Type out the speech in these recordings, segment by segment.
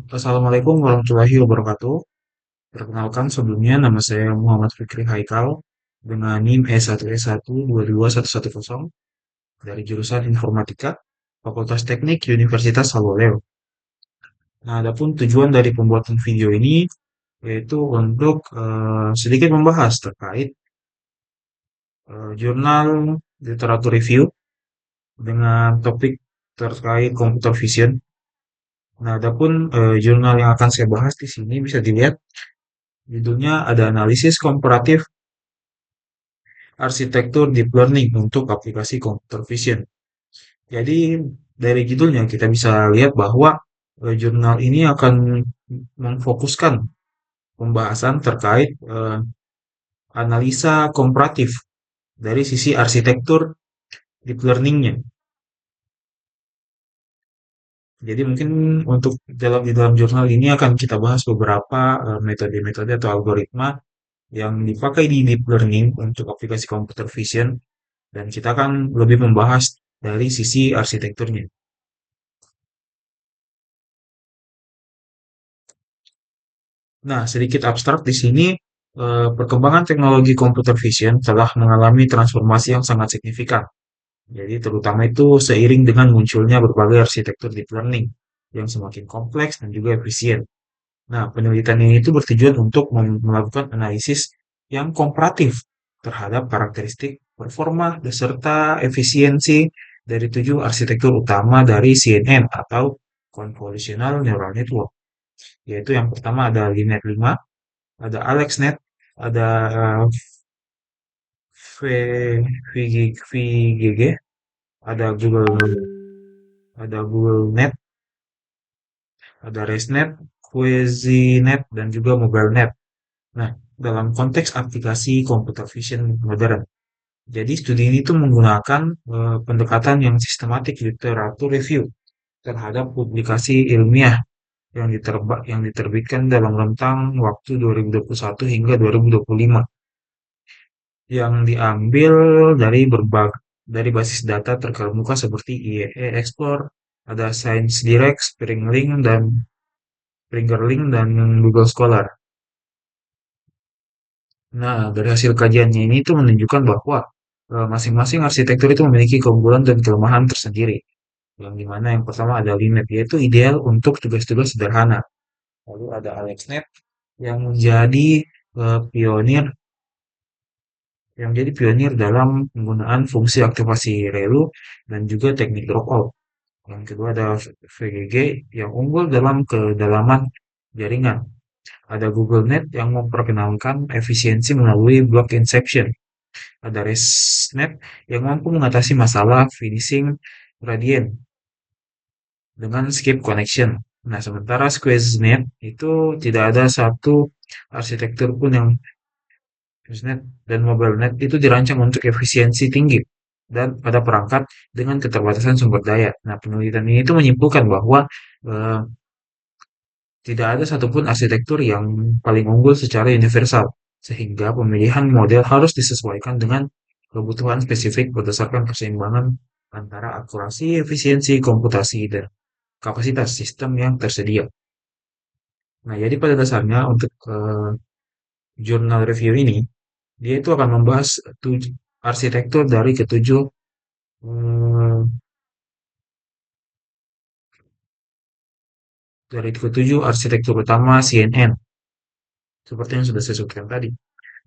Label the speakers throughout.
Speaker 1: Assalamualaikum warahmatullahi wabarakatuh. Perkenalkan sebelumnya nama saya Muhammad Fikri Haikal dengan NIM E1S1 22110 dari jurusan Informatika Fakultas Teknik Universitas Haloleo. Nah, adapun tujuan dari pembuatan video ini yaitu untuk sedikit membahas terkait jurnal literatur review dengan topik terkait computer vision. Nah, adapun jurnal yang akan saya bahas di sini bisa dilihat judulnya ada analisis komparatif arsitektur deep learning untuk aplikasi computer vision. Jadi dari judulnya kita bisa lihat bahwa jurnal ini akan memfokuskan pembahasan terkait analisa komparatif dari sisi arsitektur deep learningnya. Jadi mungkin untuk di dalam jurnal ini akan kita bahas beberapa metode-metode atau algoritma yang dipakai di deep learning untuk aplikasi computer vision dan kita akan lebih membahas dari sisi arsitekturnya. Nah, sedikit abstrak di sini, perkembangan teknologi computer vision telah mengalami transformasi yang sangat signifikan. Jadi, terutama itu seiring dengan munculnya berbagai arsitektur deep learning yang semakin kompleks dan juga efisien. Nah, penelitian ini itu bertujuan untuk melakukan analisis yang komparatif terhadap karakteristik performa beserta efisiensi dari 7 arsitektur utama dari CNN atau Convolutional Neural Network, yaitu yang pertama ada Linet 5, ada AlexNet, ada VGG, ada Google Net, ada ResNet, QuasiNet, dan juga MobileNet. Nah, dalam konteks aplikasi computer vision modern. Jadi studi ini tuh menggunakan pendekatan yang sistematik literatur review terhadap publikasi ilmiah yang diterbitkan dalam rentang waktu 2021 hingga 2025 yang diambil dari basis data terkemuka seperti IEE Explore, ada Science Direct, Springerlink dan Google Scholar. Nah, dari hasil kajiannya ini tuh menunjukkan bahwa masing-masing arsitektur itu memiliki keunggulan dan kelemahan tersendiri. Yang dimana yang pertama ada Linet, yaitu ideal untuk tugas-tugas sederhana. Lalu ada AlexNet yang menjadi pionir dalam penggunaan fungsi aktivasi relu dan juga teknik dropout. Yang kedua ada VGG yang unggul dalam kedalaman jaringan. Ada GoogleNet yang memperkenalkan efisiensi melalui block inception. Ada ResNet yang mampu mengatasi masalah finishing gradient dengan skip connection. Nah, sementara SquareNet itu tidak ada satu arsitektur pun yang FishNet dan MobileNet itu dirancang untuk efisiensi tinggi dan pada perangkat dengan keterbatasan sumber daya. Nah, penelitian ini itu menyimpulkan bahwa eh, tidak ada satupun arsitektur yang paling unggul secara universal, sehingga pemilihan model harus disesuaikan dengan kebutuhan spesifik berdasarkan keseimbangan antara akurasi, efisiensi, komputasi, dan kapasitas sistem yang tersedia. Nah, jadi pada dasarnya untuk jurnal review ini, dia itu akan membahas arsitektur hmm, dari ketujuh arsitektur utama CNN, seperti yang sudah saya sebutkan tadi.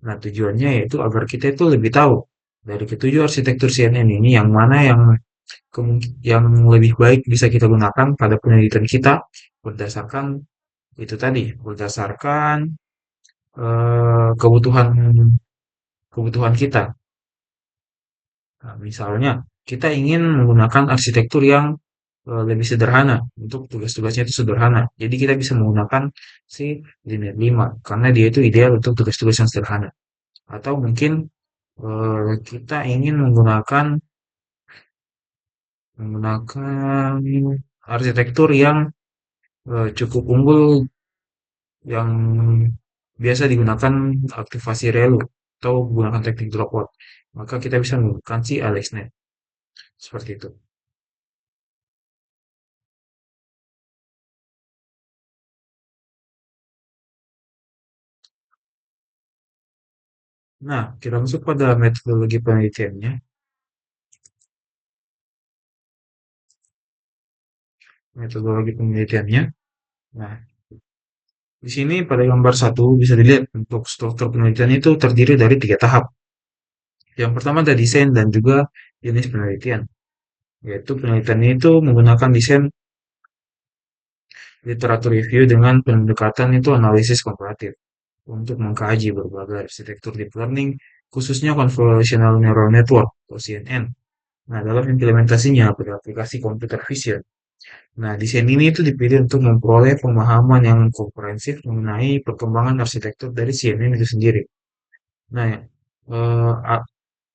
Speaker 1: Nah, tujuannya yaitu agar kita itu lebih tahu dari ketujuh arsitektur CNN ini yang mana yang lebih baik bisa kita gunakan pada penelitian kita berdasarkan itu tadi, berdasarkan kebutuhan kebutuhan kita. Nah, misalnya kita ingin menggunakan arsitektur yang lebih sederhana untuk tugas-tugasnya itu sederhana. Jadi kita bisa menggunakan si Linear 5 karena dia itu ideal untuk tugas-tugas yang sederhana. Atau mungkin kita ingin menggunakan arsitektur yang cukup unggul yang biasa digunakan aktivasi relu atau menggunakan teknik dropout. Maka kita bisa menggunakan si AlexNet. Seperti itu. Nah, kita masuk pada metodologi penelitiannya. Metodologi penelitiannya. Nah, di sini pada gambar satu bisa dilihat untuk struktur penelitian itu terdiri dari tiga tahap. Yang pertama ada desain dan juga jenis penelitian. Yaitu penelitian itu menggunakan desain literatur review dengan pendekatan itu analisis komparatif untuk mengkaji berbagai arsitektur deep learning, khususnya convolutional neural network atau CNN. Nah, dalam implementasinya pada aplikasi computer vision. Nah, desain ini itu dipilih untuk memperoleh pemahaman yang komprehensif mengenai perkembangan arsitektur dari CNN itu sendiri. Nah,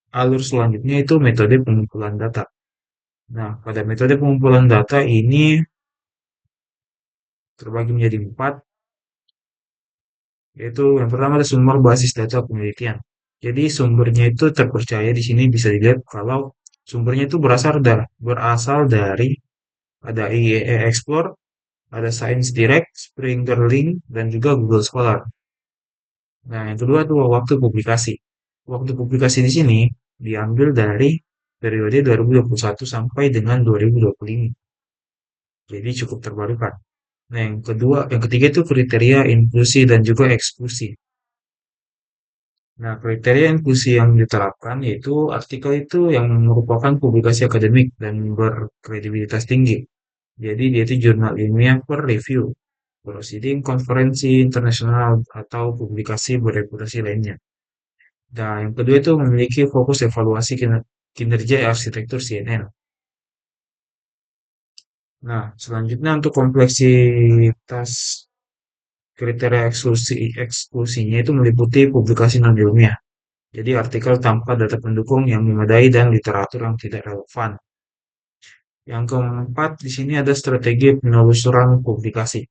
Speaker 1: alur selanjutnya itu metode pengumpulan data. Nah, pada metode pengumpulan data ini terbagi menjadi empat, yaitu yang pertama ada sumber basis data penelitian. Jadi sumbernya itu terpercaya di sini bisa dilihat kalau sumbernya itu berasal dari ada IEE Explore, ada Science Direct, Springer Link, dan juga Google Scholar. Nah, yang kedua itu waktu publikasi. Waktu publikasi di sini diambil dari periode 2021 sampai dengan 2025. Jadi cukup terbarukan. Nah, yang ketiga itu kriteria inklusi dan juga eksklusi. Nah, kriteria inklusi yang diterapkan yaitu artikel itu yang merupakan publikasi akademik dan berkredibilitas tinggi. Jadi dia itu jurnal ilmiah per review, proceeding, konferensi internasional atau publikasi bereputasi lainnya. Nah, yang kedua itu memiliki fokus evaluasi kinerja arsitektur CNN. Nah, selanjutnya untuk kompleksitas kriteria eksklusinya itu meliputi publikasi non-ilmiah. Jadi artikel tanpa data pendukung yang memadai dan literatur yang tidak relevan. Yang keempat, di sini ada strategi penelusuran publikasi.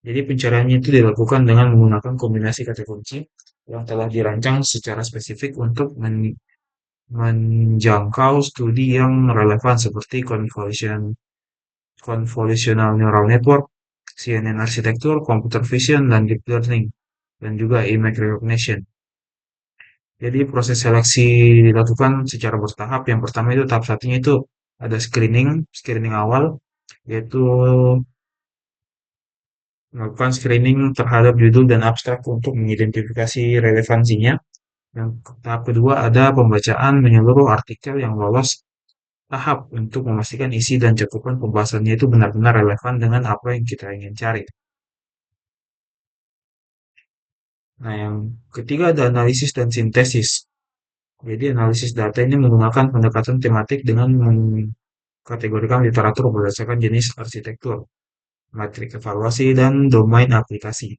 Speaker 1: Jadi pencariannya itu dilakukan dengan menggunakan kombinasi kata kunci yang telah dirancang secara spesifik untuk menjangkau studi yang relevan seperti convolutional neural network, CNN arsitektur, computer vision, dan deep learning, dan juga image recognition. Jadi proses seleksi dilakukan secara bertahap. Yang pertama itu tahap satunya itu ada screening awal, yaitu melakukan screening terhadap judul dan abstrak untuk mengidentifikasi relevansinya. Yang tahap kedua ada pembacaan menyeluruh artikel yang lolos tahap untuk memastikan isi dan cakupan pembahasannya itu benar-benar relevan dengan apa yang kita ingin cari. Nah, yang ketiga ada analisis dan sintesis. Jadi analisis data ini menggunakan pendekatan tematik dengan mengkategorikan literatur berdasarkan jenis arsitektur, metrik evaluasi, dan domain aplikasi.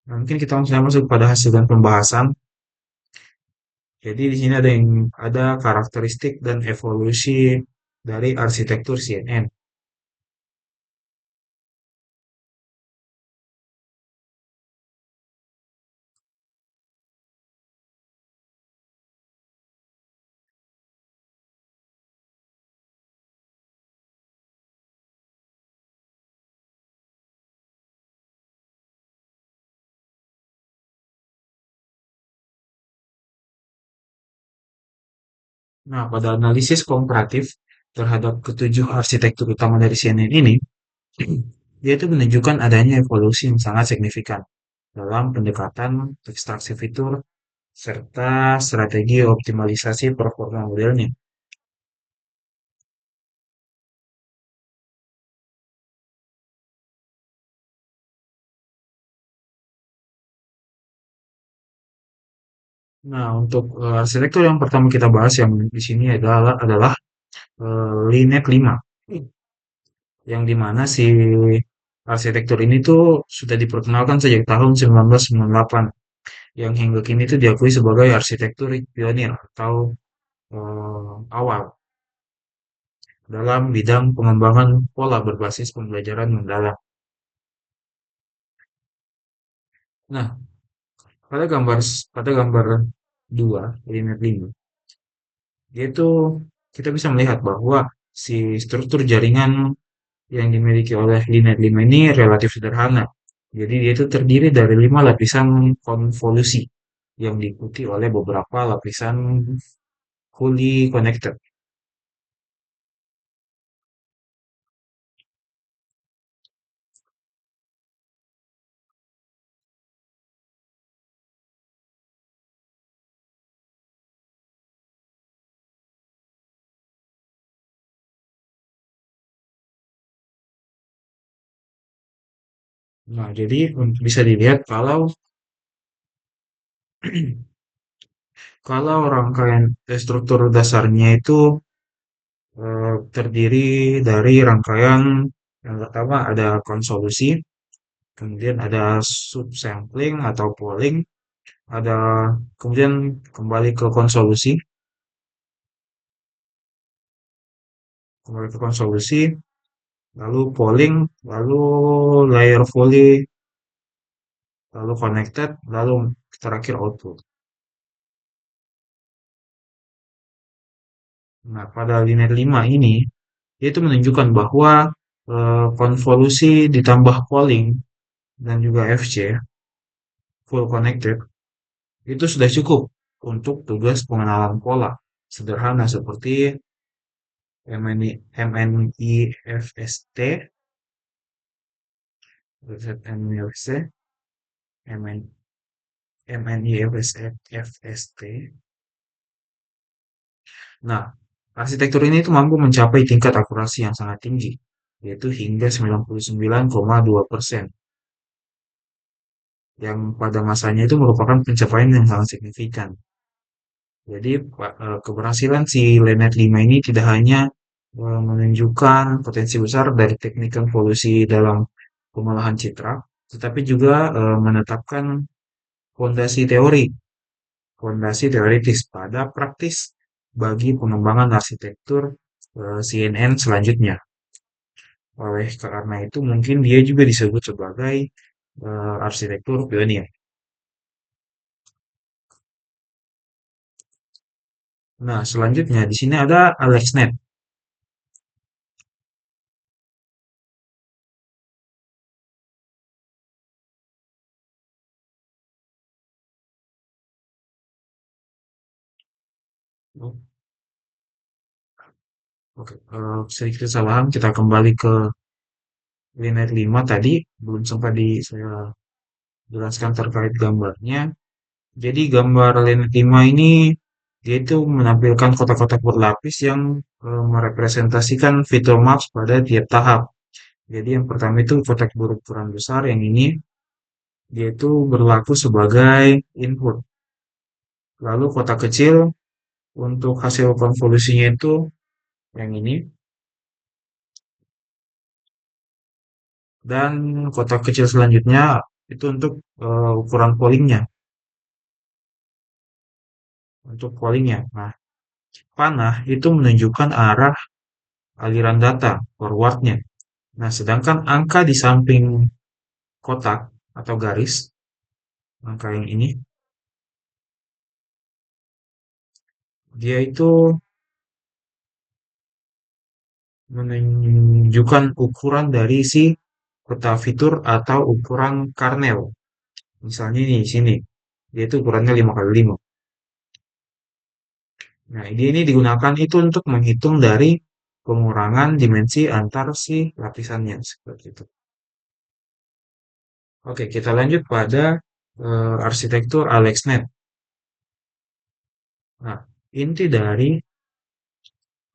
Speaker 1: Nah, mungkin kita langsung masuk pada hasil dan pembahasan. Jadi di sini ada karakteristik dan evolusi dari arsitektur CNN. Nah, pada analisis komparatif terhadap ketujuh arsitektur utama dari CNN ini, dia itu menunjukkan adanya evolusi yang sangat signifikan dalam pendekatan ekstraksi fitur serta strategi optimalisasi performa modelnya. Nah, untuk arsitektur yang pertama kita bahas yang di sini adalah Linet 5, yang dimana si arsitektur ini tuh sudah diperkenalkan sejak tahun 1998, yang hingga kini tuh diakui sebagai arsitektur pionir atau awal dalam bidang pengembangan pola berbasis pembelajaran mendalam. Nah, pada gambar pada gambar 2, Linet 5, yaitu kita bisa melihat bahwa si struktur jaringan yang dimiliki oleh Linet 5 ini relatif sederhana. Jadi dia itu terdiri dari 5 lapisan konvolusi yang diikuti oleh beberapa lapisan fully connected. Nah, jadi bisa dilihat kalau kalau rangkaian struktur dasarnya itu terdiri dari rangkaian yang pertama ada konsolusi, kemudian ada subsampling atau polling, ada kemudian kembali ke konsolusi, lalu polling, lalu layer fully, lalu connected, lalu terakhir output. Nah, pada linear 5 ini, itu menunjukkan bahwa konvolusi ditambah polling dan juga FC, full connected, itu sudah cukup untuk tugas pengenalan pola sederhana seperti MNI, MNIFST, MNIFST, MNIFST. Nah, arsitektur ini tuh mampu mencapai tingkat akurasi yang sangat tinggi, yaitu hingga 99,2%, yang pada masanya itu merupakan pencapaian yang sangat signifikan. Jadi, keberhasilan si Lenet 5 ini tidak hanya menunjukkan potensi besar dari teknik konvolusi dalam pengolahan citra, tetapi juga menetapkan fondasi teori, fondasi teoritis pada praktis bagi pengembangan arsitektur CNN selanjutnya. Oleh karena itu, mungkin dia juga disebut sebagai arsitektur pionir. Nah, selanjutnya di sini ada AlexNet. Oke, sedikit kesalahan, kita kembali ke linear 5 tadi, belum sempat saya jelaskan terkait gambarnya. Jadi gambar linear 5 ini, dia itu menampilkan kotak-kotak berlapis yang merepresentasikan fitur maps pada tiap tahap. Jadi yang pertama itu kotak berukuran besar, yang ini dia itu berlaku sebagai input. Lalu kotak kecil untuk hasil konvolusinya itu yang ini, dan kotak kecil selanjutnya itu untuk ukuran pollingnya, untuk pollingnya. Nah, panah itu menunjukkan arah aliran data forwardnya. Nah, sedangkan angka di samping kotak atau garis, angka yang ini, dia itu menunjukkan ukuran dari si peta fitur atau ukuran karnel. Misalnya nih, sini, dia itu ukurannya 5 kali 5. Nah, ini digunakan itu untuk menghitung dari pengurangan dimensi antar si lapisannya, seperti itu. Oke, kita lanjut pada arsitektur AlexNet. Nah, inti dari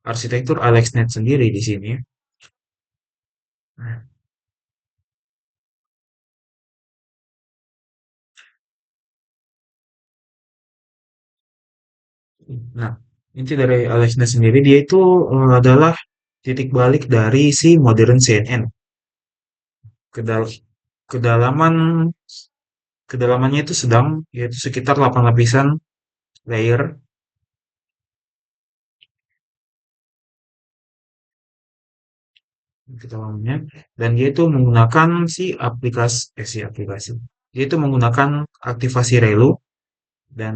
Speaker 1: arsitektur AlexNet sendiri di sini. Nah, Nah, inti dari AlexNet sendiri dia itu adalah titik balik dari si modern CNN. Kedal kedalaman kedalamannya itu sedang, yaitu sekitar 8 lapisan layer kedalamannya, dan dia itu menggunakan si aplikasi. Dia itu menggunakan aktivasi relu dan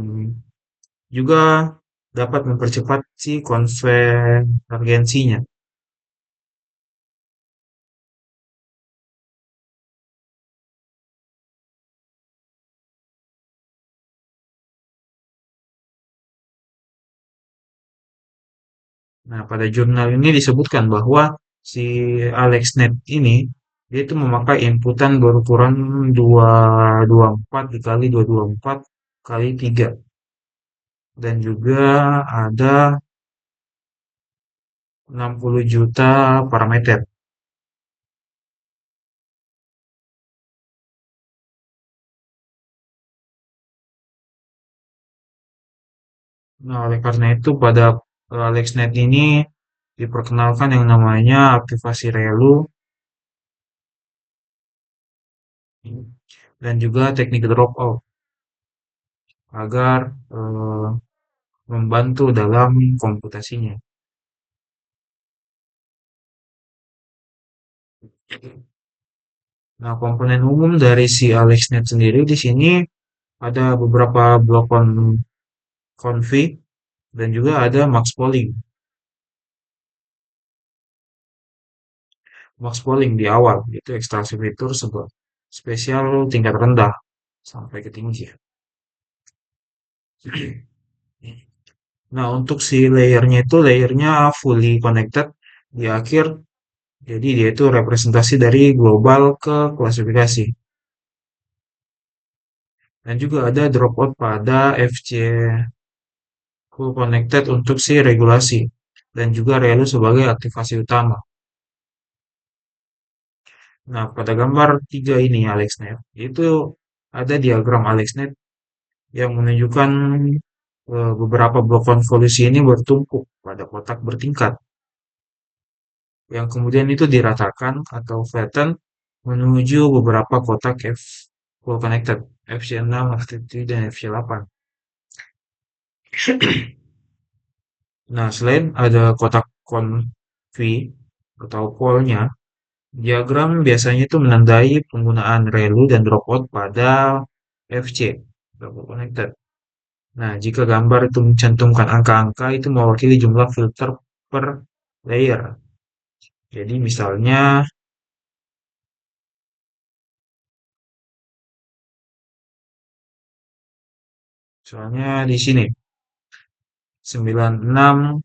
Speaker 1: juga dapat mempercepat si konvergensinya. Nah, pada jurnal ini disebutkan bahwa si AlexNet ini dia itu memakai inputan berukuran 224 dikali 224 kali 3 dan juga ada 60 juta parameter. Nah, oleh karena itu pada AlexNet ini diperkenalkan yang namanya aktivasi relu dan juga teknik dropout agar membantu dalam komputasinya. Nah, komponen umum dari si AlexNet sendiri di sini ada beberapa blok config dan juga ada max polling. Max polling di awal itu ekstraksi fitur spesial tingkat rendah sampai ke tinggi. Nah, untuk si layernya itu layernya fully connected di akhir. Jadi dia itu representasi dari global ke klasifikasi. Dan juga ada dropout pada FC full connected untuk si regulasi. Dan juga relu sebagai aktivasi utama. Nah, pada gambar 3 ini AlexNet, itu ada diagram AlexNet yang menunjukkan beberapa blok konvolusi ini bertumpuk pada kotak bertingkat. Yang kemudian itu diratakan atau flatten menuju beberapa kotak full connected, FC6, FC7, dan FC8. Nah, selain ada kotak konfi atau polnya, diagram biasanya itu menandai penggunaan relu dan dropout pada FC, double connected. Nah, jika gambar itu mencantumkan angka-angka, itu mewakili jumlah filter per layer. Jadi misalnya di sini 96,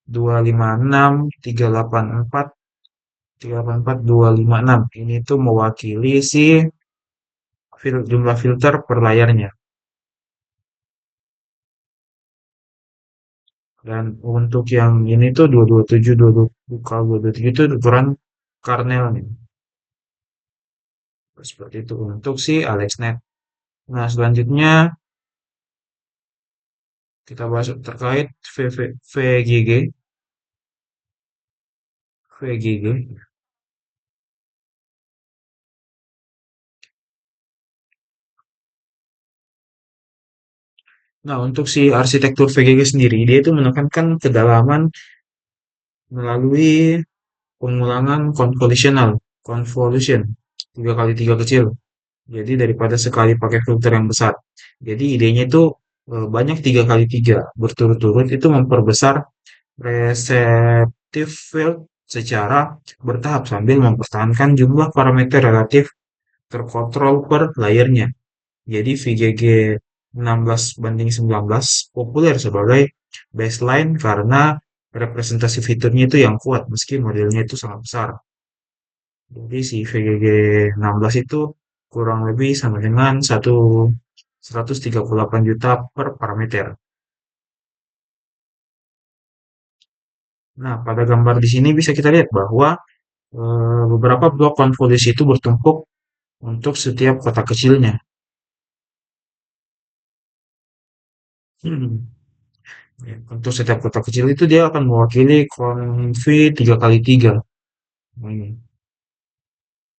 Speaker 1: 256, 384, 384, 256. Ini tuh mewakili si jumlah filter per layarnya. Dan untuk yang ini tuh 227, 227 itu ukuran kernelnya. Seperti itu untuk si AlexNet. Nah, selanjutnya kita bahas terkait VGG. VGG. Nah, untuk si arsitektur VGG sendiri, dia itu menekankan kedalaman melalui pengulangan convolution 3 kali 3 kecil. Jadi daripada sekali pakai filter yang besar. Jadi idenya itu banyak 3 kali 3 berturut-turut itu memperbesar reseptif field secara bertahap sambil mempertahankan jumlah parameter relatif terkontrol per layernya. Jadi VGG 16:19 populer sebagai baseline karena representasi fiturnya itu yang kuat meski modelnya itu sangat besar. Jadi si VGG 16 itu kurang lebih sama dengan 138 juta per parameter. Nah, pada gambar di sini bisa kita lihat bahwa beberapa blok konvolusi itu bertumpuk untuk setiap kotak kecilnya. Hmm. Ya, untuk setiap kotak kecil itu dia akan mewakili konfi 3 kali 3. Ini,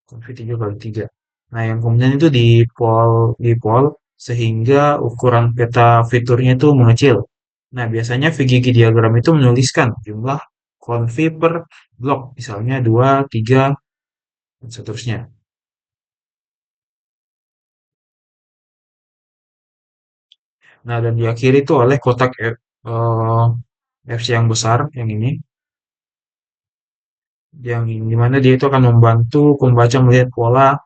Speaker 1: konfi 3 kali 3. Nah, yang kemudian itu di pol sehingga ukuran peta fiturnya itu mengecil. Nah, biasanya VGG diagram itu menuliskan jumlah konfi per blok, misalnya 2, 3, dan seterusnya. Nah, dan diakhiri itu oleh kotak FC yang besar, yang ini, yang dimana dia itu akan membantu pembaca melihat pola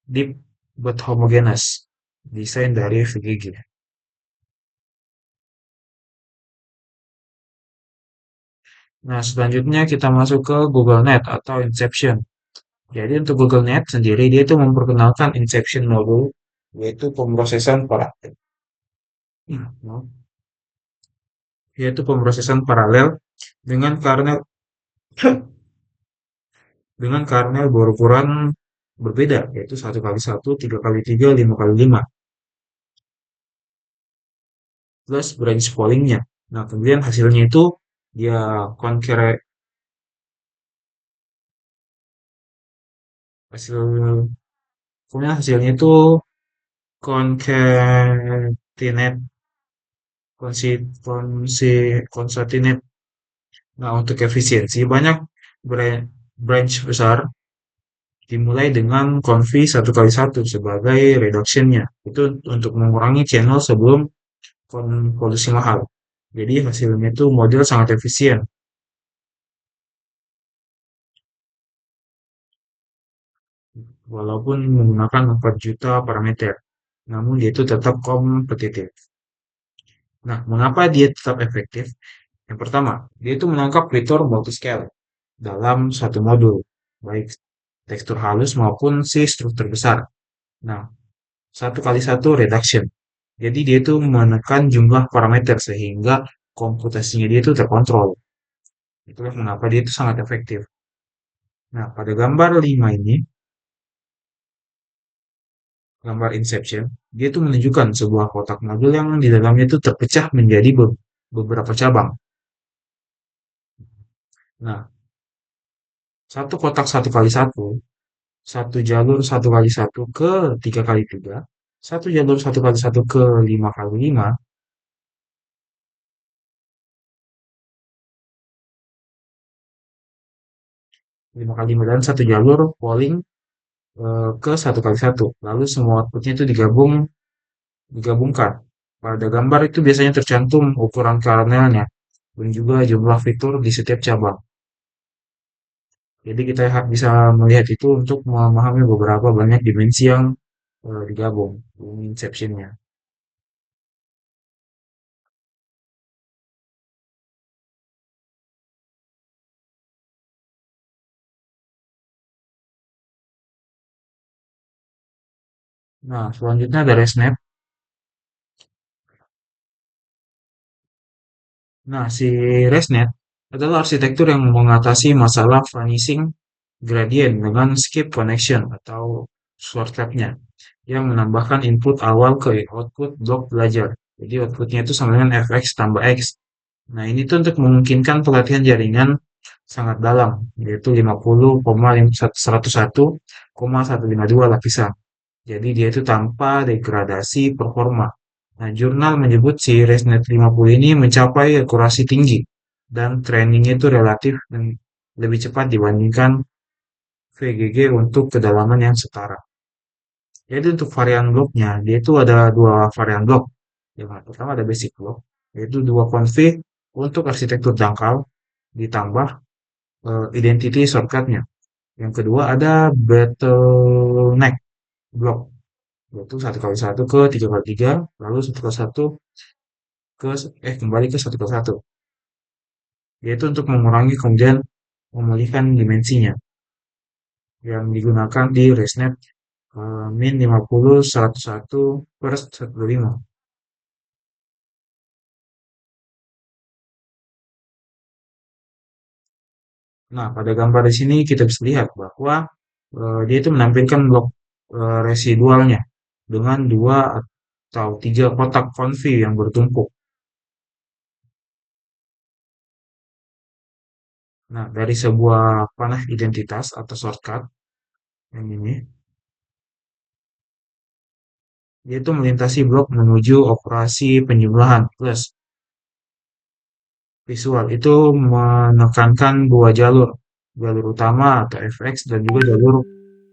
Speaker 1: deep but homogeneous, desain dari VGG. Nah, selanjutnya kita masuk ke Google Net atau Inception. Jadi untuk Google Net sendiri dia itu memperkenalkan Inception module, yaitu pemrosesan paralel dengan kernel dengan kernel berukuran berbeda, yaitu 1 kali 1, 3 kali 3, 5 kali 5, plus branch pollingnya. Nah, kemudian hasilnya itu dia concurrent hasil kemudian hasilnya itu concatenate concatenate. Nah, untuk efisiensi banyak branch besar dimulai dengan conv 1 kali 1 sebagai reductionnya. Itu untuk mengurangi channel sebelum konvolusi mahal. Jadi hasilnya itu model sangat efisien, walaupun menggunakan 4 juta parameter. Namun dia itu tetap kompetitif. Nah, mengapa dia tetap efektif? Yang pertama, dia itu menangkap fitur multiscale dalam satu modul, baik tekstur halus maupun si struktur besar. Nah, 1 kali 1 reduction. Jadi dia itu menekan jumlah parameter sehingga komputasinya dia itu terkontrol. Itulah mengapa dia itu sangat efektif. Nah, pada gambar 5 ini, gambar Inception, dia itu menunjukkan sebuah kotak modul yang di dalamnya itu terpecah menjadi beberapa cabang. Nah, satu kotak 1 kali 1, satu jalur 1 kali 1 ke 3 kali 3, satu jalur 1 kali 1 ke 5 kali 5, 5 kali 5 dan satu jalur polling ke 1 kali 1. Lalu semua outputnya itu digabungkan. Pada gambar itu biasanya tercantum ukuran kernelnya dan juga jumlah fitur di setiap cabang. Jadi kita bisa melihat itu untuk memahami beberapa banyak dimensi yang digabung inception-nya. Nah, selanjutnya ada ResNet. Nah, si ResNet adalah arsitektur yang mengatasi masalah vanishing gradient dengan skip connection atau shortcutnya yang menambahkan input awal ke output blok belajar. Jadi outputnya itu sama dengan fx tambah x. Nah, ini tuh untuk memungkinkan pelatihan jaringan sangat dalam, yaitu 50,101,152 lapisan. Jadi dia itu tanpa degradasi performa. Nah, jurnal menyebut si ResNet 50 ini mencapai akurasi tinggi dan trainingnya itu relatif dan lebih cepat dibandingkan VGG untuk kedalaman yang setara. Jadi untuk varian bloknya, dia itu ada dua varian blok. Yang pertama ada basic block, yaitu dua config untuk arsitektur dangkal ditambah identity shortcutnya. Yang kedua ada bottleneck block, yaitu 1 kali 1 ke 3 kali 3, lalu 1 kali 1 ke kembali ke 1 kali 1, yaitu untuk mengurangi kemudian memulihkan dimensinya yang digunakan di ResNet min 50 101 per 125. Nah, pada gambar di sini kita bisa lihat bahwa dia itu menampilkan blok residualnya dengan dua atau tiga kotak konfi yang bertumpuk. Nah, dari sebuah panah identitas atau shortcut yang ini, dia itu melintasi blok menuju operasi penjumlahan plus visual. Itu menekankan dua jalur, jalur utama atau fx dan juga jalur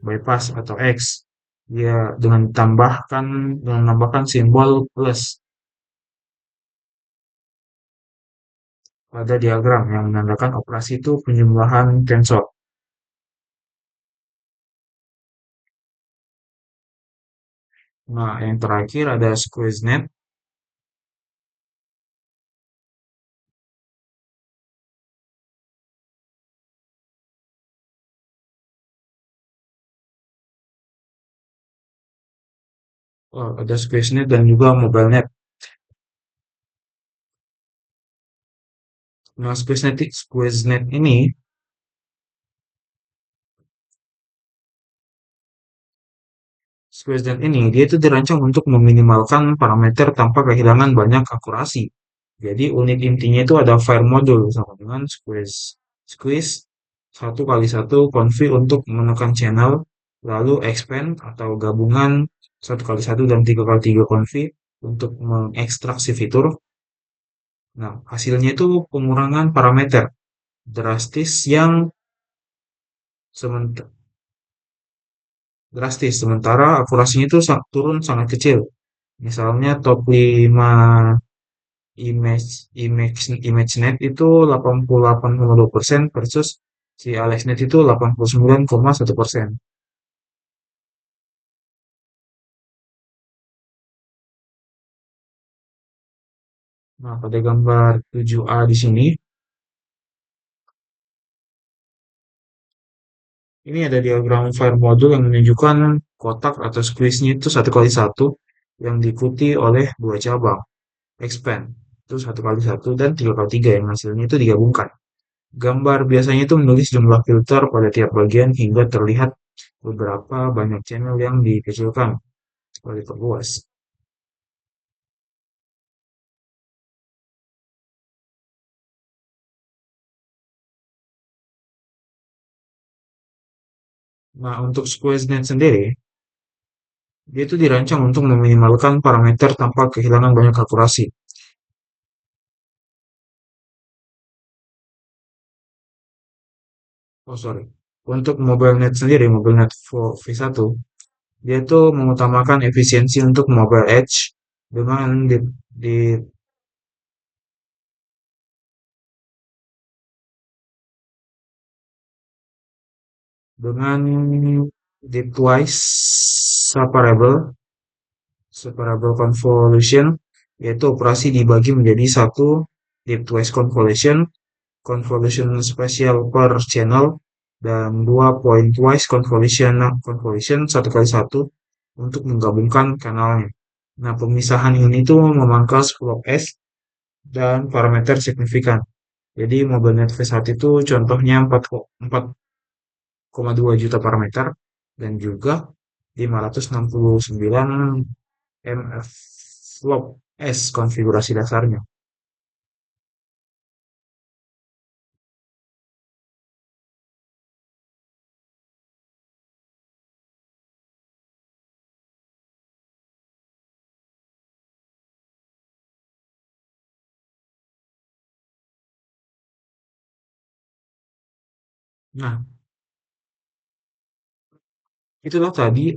Speaker 1: bypass atau x. Dia dengan menambahkan simbol plus pada diagram yang menandakan operasi itu penjumlahan tensor. Nah, yang terakhir ada SqueezeNet. Oh, ada SquareNet dan juga MobileNet. Nah, SquareNet ini, dia itu dirancang untuk meminimalkan parameter tanpa kehilangan banyak akurasi. Jadi unit intinya itu ada file module sama dengan squeeze 1 kali 1 config untuk menekan channel, lalu expand atau gabungan 1 kali 1 dan 3 kali 3 config untuk mengekstraksi fitur. Nah, hasilnya itu pengurangan parameter drastis yang sementara sementara akurasinya itu turun sangat kecil. Misalnya top 5 ImageNet itu 88,2% versus si AlexNet itu 89,1%. Nah, pada gambar 7A di sini, ini ada diagram file module yang menunjukkan kotak atau squeeze-nya itu 1 kali 1 yang diikuti oleh dua cabang, expand, itu 1 kali 1 dan 3 kali 3 yang hasilnya itu digabungkan. Gambar biasanya itu menulis jumlah filter pada tiap bagian hingga terlihat beberapa banyak channel yang dikecilkan atau diperluas. Nah, untuk SquareNet sendiri, dia itu dirancang untuk meminimalkan parameter tanpa kehilangan banyak akurasi. Oh, sorry. Untuk MobileNet sendiri, MobileNet V1, dia itu mengutamakan efisiensi untuk mobile edge dengan di dengan depthwise separable separable convolution, yaitu operasi dibagi menjadi satu depthwise convolution, convolution spatial per channel, dan dua pointwise convolution convolution 1 kali 1 untuk menggabungkan kanalnya. Nah, pemisahan ini tuh memangkas flow S dan parameter signifikan. Jadi MobileNet V1 itu contohnya 4,2 juta parameter dan juga 569 MF flop S konfigurasi dasarnya. Nah, itulah tadi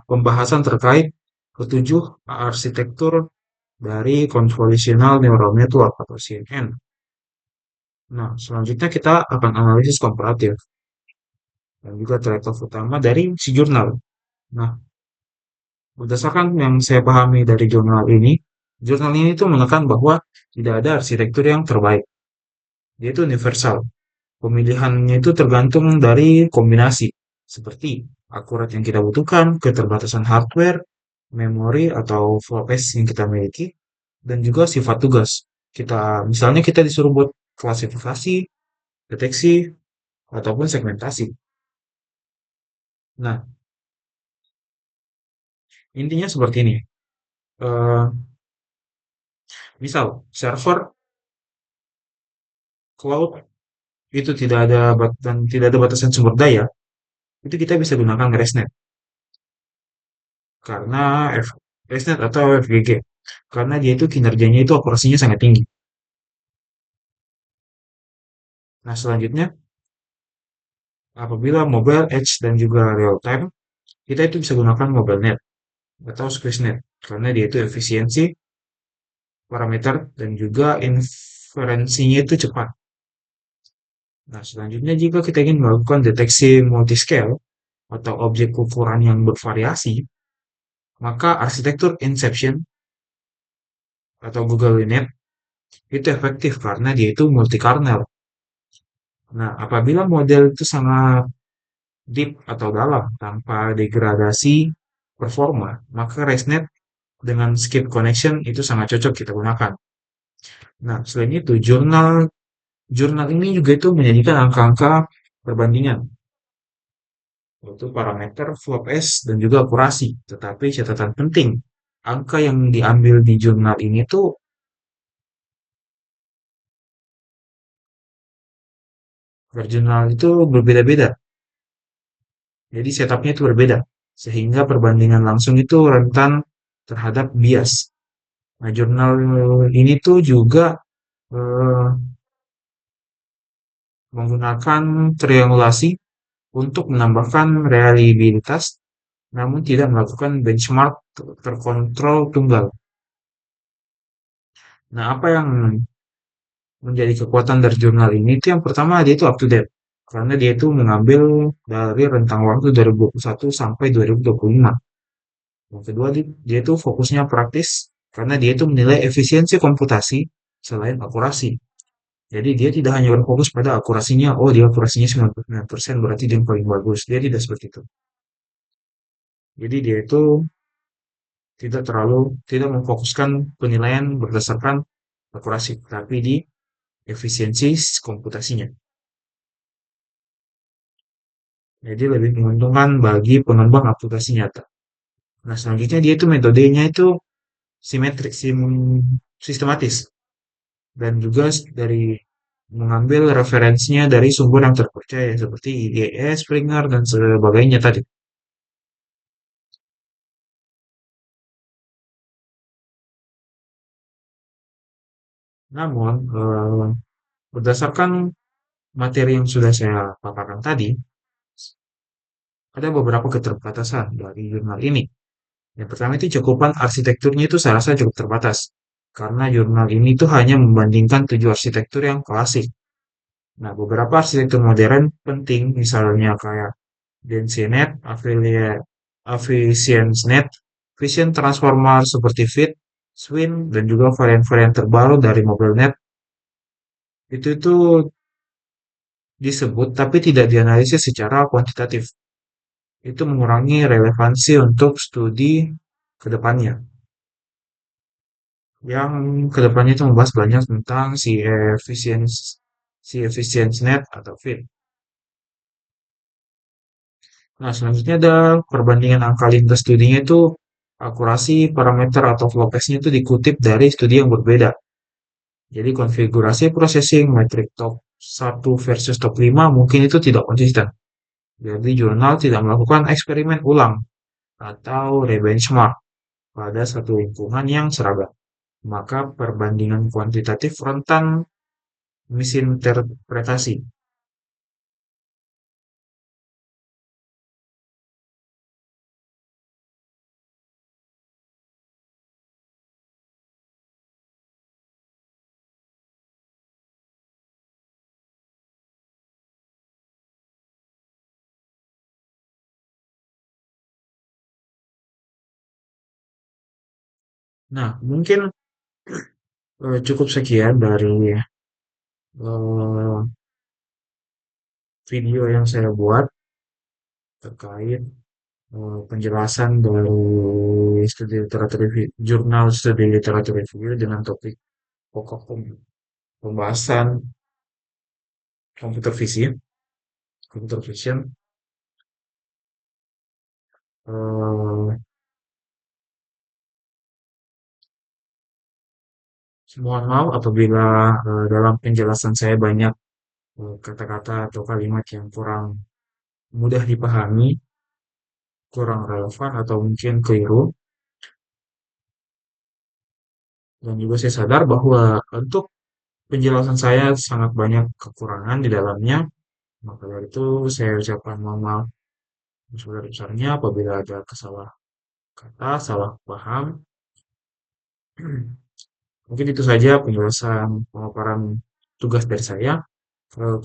Speaker 1: pembahasan terkait ketujuh arsitektur dari Convolutional Neural Network atau CNN. Nah, selanjutnya kita akan analisis komparatif dan juga trade-off utama dari si jurnal. Nah, berdasarkan yang saya pahami dari jurnal ini tuh menekan bahwa tidak ada arsitektur yang terbaik. Dia itu universal. Pemilihannya itu tergantung dari kombinasi, seperti akurat yang kita butuhkan, keterbatasan hardware, memori atau VPS yang kita miliki, dan juga sifat tugas. Misalnya kita disuruh buat klasifikasi, deteksi, ataupun segmentasi. Nah, intinya seperti ini. Eh, Misal, server cloud itu tidak ada batasan sumber daya, itu kita bisa gunakan ResNet karena ResNet atau FGG karena dia itu kinerjanya itu operasinya sangat tinggi. Nah, selanjutnya apabila mobile edge dan juga real time, kita itu bisa gunakan MobileNet atau SquareNet karena dia itu efisiensi, parameter, dan juga inferensinya itu cepat. Nah, selanjutnya jika kita ingin melakukan deteksi multiscale atau objek ukuran yang bervariasi, maka arsitektur Inception atau Google Net itu efektif karena dia itu multi kernel. Nah, apabila model itu sangat deep atau dalam tanpa degradasi performa, maka ResNet dengan skip connection itu sangat cocok kita gunakan. Nah, selain itu, jurnal jurnal ini juga itu menyajikan angka-angka perbandingan, yaitu parameter, flop S, dan juga akurasi. Tetapi catatan penting, angka yang diambil di jurnal ini tuh per jurnal itu berbeda-beda. Jadi setupnya itu berbeda. Sehingga perbandingan langsung itu rentan terhadap bias. Nah, jurnal ini tuh juga eh, menggunakan triangulasi untuk menambahkan reliabilitas, namun tidak melakukan benchmark terkontrol tunggal. Nah, apa yang menjadi kekuatan dari jurnal ini itu yang pertama dia itu up to date. Karena dia itu mengambil dari rentang waktu 2021 sampai 2025. Yang kedua, dia itu fokusnya praktis karena dia itu menilai efisiensi komputasi selain akurasi. Jadi dia tidak hanya berfokus pada akurasinya, oh dia akurasinya 99% berarti dia yang paling bagus. Dia tidak seperti itu. Jadi dia itu tidak memfokuskan penilaian berdasarkan akurasi, tapi di efisiensi komputasinya. Jadi lebih menguntungkan bagi pengembang aplikasi nyata. Nah, selanjutnya dia itu metodenya itu simetrik, sistematis, dan juga dari mengambil referensinya dari sumber yang terpercaya seperti IDS, Springer, dan sebagainya tadi. Namun, berdasarkan materi yang sudah saya paparkan tadi, ada beberapa keterbatasan dari jurnal ini. Yang pertama itu cakupan arsitekturnya itu saya rasa cukup terbatas. Karena jurnal ini tuh hanya membandingkan 7 arsitektur yang klasik. Nah, beberapa arsitektur modern penting, misalnya kayak DenseNet, AfficientNet, Vision Transformer seperti Fit, Swin, dan juga varian-varian terbaru dari MobileNet, itu disebut tapi tidak dianalisis secara kuantitatif. Itu mengurangi relevansi untuk studi ke depannya. Yang kedepannya itu membahas banyak tentang si efficiency net atau fit. Nah, selanjutnya ada perbandingan angka lintas studinya itu akurasi parameter atau flow testnya itu dikutip dari studi yang berbeda. Jadi konfigurasi processing metrik top 1 versus top 5 mungkin itu tidak konsisten. Jadi jurnal tidak melakukan eksperimen ulang atau rebenchmark pada satu lingkungan yang seragam. Maka perbandingan kuantitatif rentan misinterpretasi. Nah, mungkin cukup sekian dari eh, video yang saya buat terkait penjelasan dari studi literatur review, jurnal studi literatur review dengan topik pokok pembahasan computer vision, computer vision. Eh, Mohon maaf apabila dalam penjelasan saya banyak kata-kata atau kalimat yang kurang mudah dipahami, kurang relevan atau mungkin keliru. Dan juga saya sadar bahwa untuk penjelasan saya sangat banyak kekurangan di dalamnya. Maka dari itu saya ucapkan mohon maaf sebesar-besarnya apabila ada kesalah kata, salah paham. Mungkin itu saja penjelasan pemaparan tugas dari saya.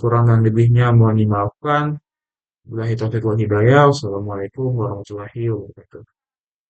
Speaker 1: Kurang dan lebihnya mohon dimaafkan. Wabillahi taufiq wal hidayah. Wassalamualaikum warahmatullahi wabarakatuh.